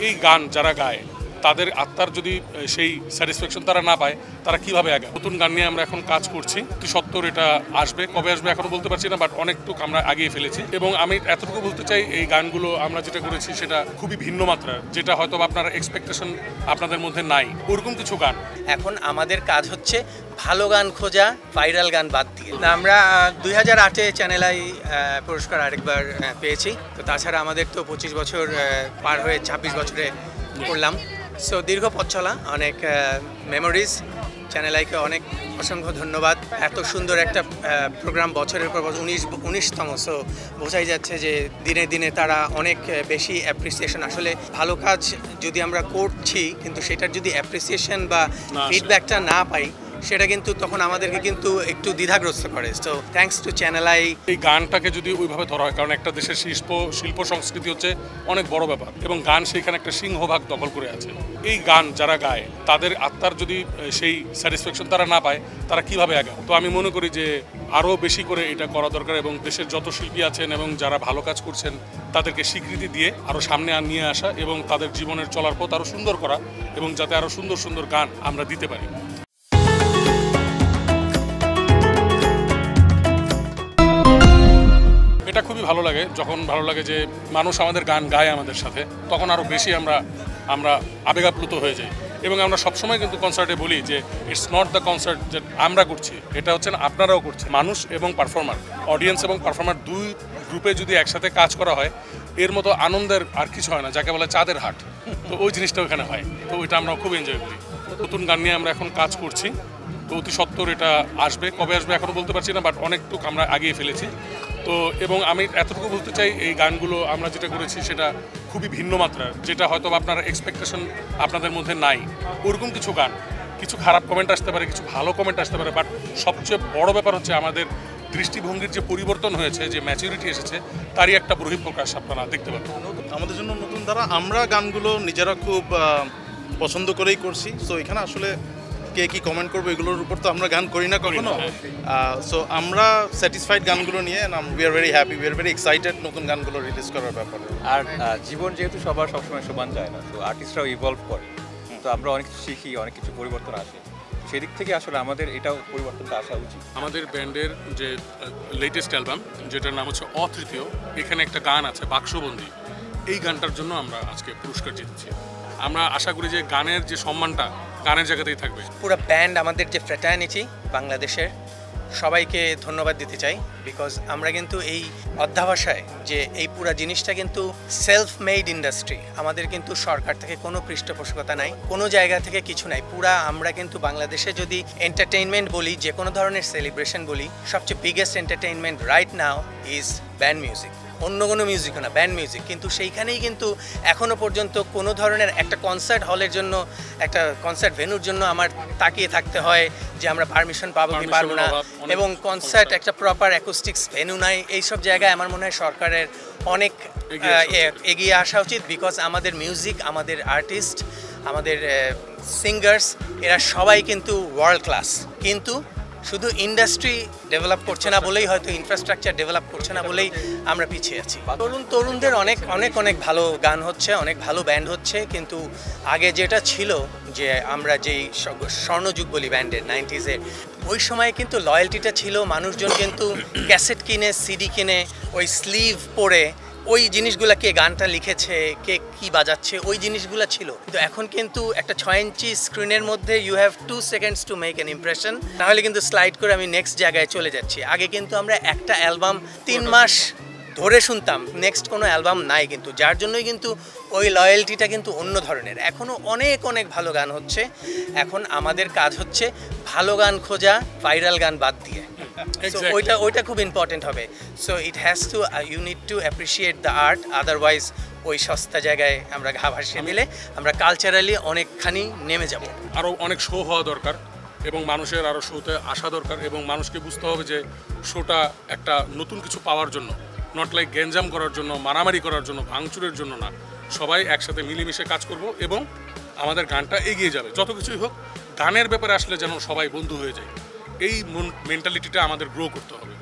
এই গান যারা গায় তাদের আত্মার যদি সেই স্যাটিসফ্যাকশন তারা না পায়, তারা কিভাবে আগে। নতুন গান নিয়ে আমরা এখন কাজ করছি, অতি সত্বর এটা আসবে, কবে আসবে এখনো বলতে পারছি না, বাট অনেকটুকু আমরা আগিয়ে ফেলেছি। এবং আমি এতটুকু বলতে চাই, এই গানগুলো আমরা যেটা করেছি সেটা খুবই ভিন্ন মাত্রার, যেটা হয়তো আপনার এক্সপেকটেশন আপনাদের মধ্যে নাই, ওরকম কিছু গান। এখন আমাদের কাজ হচ্ছে ভালো গান খোঁজা, ভাইরাল গান বাদ দিয়ে। আমরা 2008-এ চ্যানেল আই পুরস্কার আরেকবার পেয়েছি। তো তাছাড়া আমাদের তো 25 বছর পার হয়ে 26 বছরে করলাম। সো দীর্ঘ পথ চলা, অনেক মেমোরিজ। চ্যানেল আইকে অনেক অসংখ্য ধন্যবাদ। এত সুন্দর একটা প্রোগ্রাম বছরের পর বছর 19তম। সো বোঝাই যাচ্ছে যে দিনে দিনে তারা অনেক বেশি অ্যাপ্রিসিয়েশন। আসলে ভালো কাজ যদি আমরা করছি, কিন্তু সেটার যদি অ্যাপ্রিসিয়েশন বা ফিডব্যাকটা না পাই, সেটা কিন্তু তখন আমাদেরকে কিন্তু একটু দ্বিধাগ্রস্ত করে। So thanks to channel I. এই গানটাকে যদি ওইভাবে ধরা হয়, কারণ একটা দেশের শিল্প সংস্কৃতি হচ্ছে অনেক বড় ব্যাপার, এবং গান সেখানে একটা সিংহভাগ দখল করে আছে। এই গান যারা গায় তাদের আত্মার যদি সেই স্যাটিসফ্যাকশন তারা না পায়, তারা কিভাবে আগায়। তো আমি মনে করি যে আরও বেশি করে এটা করা দরকার, এবং দেশের যত শিল্পী আছেন এবং যারা ভালো কাজ করছেন তাদেরকে স্বীকৃতি দিয়ে আরও সামনে নিয়ে আসা, এবং তাদের জীবনের চলার পথ আরও সুন্দর করা, এবং যাতে আরও সুন্দর সুন্দর গান আমরা দিতে পারি। এটা খুবই ভালো লাগে, যখন ভালো লাগে যে মানুষ আমাদের গান গায় আমাদের সাথে, তখন আরও বেশি আমরা আবেগাপ্লুত হয়ে যাই। এবং আমরা সবসময় কিন্তু কনসার্টে বলি যে ইটস নট দ্য কনসার্ট যে আমরা করছি, এটা হচ্ছে না আপনারাও করছেন। মানুষ এবং পারফর্মার, অডিয়েন্স এবং পারফর্মার দুই গ্রুপে যদি একসাথে কাজ করা হয়, এর মতো আনন্দের আর কিছু হয় না, যাকে বলে চাঁদের হাট। তো ওই জিনিসটা ওখানে হয়, তো ওইটা আমরা খুব এনজয় করি। নতুন গান নিয়ে আমরা এখন কাজ করছি, তো অতি সত্বর এটা আসবে, কবে আসবে এখনো বলতে পারছি না, বাট অনেকটুকু আমরা আগিয়ে ফেলেছি। তো এবং আমি এতটুকু বলতে চাই, এই গানগুলো আমরা যেটা করেছি সেটা খুবই ভিন্ন মাত্রার, যেটা হয়তো আপনার এক্সপেকটেশন আপনাদের মধ্যে নাই, ওরকম কিছু গান। কিছু খারাপ কমেন্ট আসতে পারে, কিছু ভালো কমেন্ট আসতে পারে, বাট সবচেয়ে বড় ব্যাপার হচ্ছে আমাদের দৃষ্টিভঙ্গির যে পরিবর্তন হয়েছে, যে ম্যাচুরিটি এসেছে, তারই একটা বহিঃপ্রকাশ আপনারা দেখতে পাবেন। আমাদের জন্য নতুন ধারা, আমরা গানগুলো নিজেরা খুব পছন্দ করেই করছি। সো এখানে আসলে কে কি কমেন্ট করবো এগুলোর উপর তো আমরা গান করি না কখনো। সো আমরা স্যাটিসফাইড গানগুলো নিয়ে, we are very happy, we are very excited নতুন গানগুলো রিলিজ করার ব্যাপারে। আর জীবন যেহেতু সবার সবসময় সমান যায় না, তো আর্টিস্টরাও ইভলভ করে, তো আমরা অনেক কিছু শিখি, অনেক কিছু পরিবর্তন আসে। সেদিক থেকে আসলে আমাদের এটাও পরিবর্তনটা আসা উচিত। আমাদের ব্যান্ডের যে লেটেস্ট অ্যালবাম, যেটার নাম হচ্ছে অতৃতীয়, এখানে একটা গান আছে বাক্সবন্দি। এই গানটার জন্য আমরা আজকে পুরস্কার জিতেছি। আমরা আশা করি যে গানের যে সম্মানটা গানের জায়গাতেই থাকবে। পুরো ব্যান্ড, আমাদের যে ফ্র্যাটার্নিটি বাংলাদেশের, সবাইকে ধন্যবাদ দিতে চাই। বিকজ আমরা কিন্তু এই অধ্যাবসায় যে এই পুরো জিনিসটা কিন্তু সেলফ মেড ইন্ডাস্ট্রি, আমাদের কিন্তু সরকার থেকে কোনো পৃষ্ঠপোষকতা নাই, কোনো জায়গা থেকে কিছু নাই। পুরা আমরা কিন্তু বাংলাদেশে যদি এন্টারটেইনমেন্ট বলি, যে কোনো ধরনের সেলিব্রেশন বলি, সবচেয়ে biggest entertainment right now is band music. অন্য কোনো মিউজিকও না, ব্যান্ড মিউজিক। কিন্তু সেইখানেই কিন্তু এখনও পর্যন্ত কোনো ধরনের একটা কনসার্ট হলের জন্য, একটা কনসার্ট ভেন্যুর জন্য আমার তাকিয়ে থাকতে হয় যে আমরা পারমিশন পাবো কি পারবো না, এবং কনসার্ট একটা প্রপার অ্যাকুস্টিক্স ভেন্যু নাই। এইসব জায়গায় আমার মনে হয় সরকারের অনেক এগিয়ে আসা উচিত। বিকজ আমাদের মিউজিক, আমাদের আর্টিস্ট, আমাদের সিঙ্গার্স, এরা সবাই কিন্তু ওয়ার্ল্ড ক্লাস, কিন্তু শুধু ইন্ডাস্ট্রি ডেভেলপ করছে না বলেই, হয়তো ইনফ্রাস্ট্রাকচার ডেভেলপ করছে না বলেই আমরা পিছিয়ে আছি। তরুণদের অনেক অনেক অনেক ভালো গান হচ্ছে, অনেক ভালো ব্যান্ড হচ্ছে, কিন্তু আগে যেটা ছিল যে আমরা যেই স্বর্ণযুগ বলি ব্যান্ডের 90s-এর, ওই সময় কিন্তু লয়্যালটিটা ছিল। মানুষজন কিন্তু ক্যাসেট কিনে, সিডি কিনে, ওই স্লিভ পরে ওই জিনিসগুলো, কে গানটা লিখেছে, কে কি বাজাচ্ছে, ওই জিনিসগুলো ছিল। কিন্তু এখন কিন্তু একটা 6 ইঞ্চি স্ক্রিনের মধ্যে you have 2 seconds to make an impression, নাহলে কিন্তু স্লাইড করে আমি নেক্সট জায়গায় চলে যাচ্ছি। আগে কিন্তু আমরা একটা অ্যালবাম 3 মাস ধরে শুনতাম, নেক্সট কোনো অ্যালবাম নাই, কিন্তু যার জন্যই কিন্তু ওই লয়্যালটিটা কিন্তু অন্য ধরনের। এখনও অনেক অনেক ভালো গান হচ্ছে। এখন আমাদের কাজ হচ্ছে ভালো গান খোঁজা, ভাইরাল গান বাদ দিয়ে। So ওইটা খুব ইম্পর্টেন্ট হবে। So it has to, you need to appreciate the art, otherwise ওই সস্তা জায়গায় আমরা ঘা ভাসিয়ে দিলে আমরা কালচারালি অনেকখানি নেমে যাব। আরও অনেক শো হওয়া দরকার, এবং মানুষের আরও শোতে আসা দরকার, এবং মানুষকে বুঝতে হবে যে শোটা একটা নতুন কিছু পাওয়ার জন্য, নট লাইক গ্যাঞ্জাম করার জন্য, মারামারি করার জন্য, ভাঙচুরের জন্য না। সবাই একসাথে মিলেমিশে কাজ করব, এবং আমাদের গানটা এগিয়ে যাবে। যত কিছুই হোক, গানের ব্যাপারে আসলে যেন সবাই বন্ধু হয়ে যায়, এই মেন্টালিটিটা আমাদের গ্রো করতে হবে।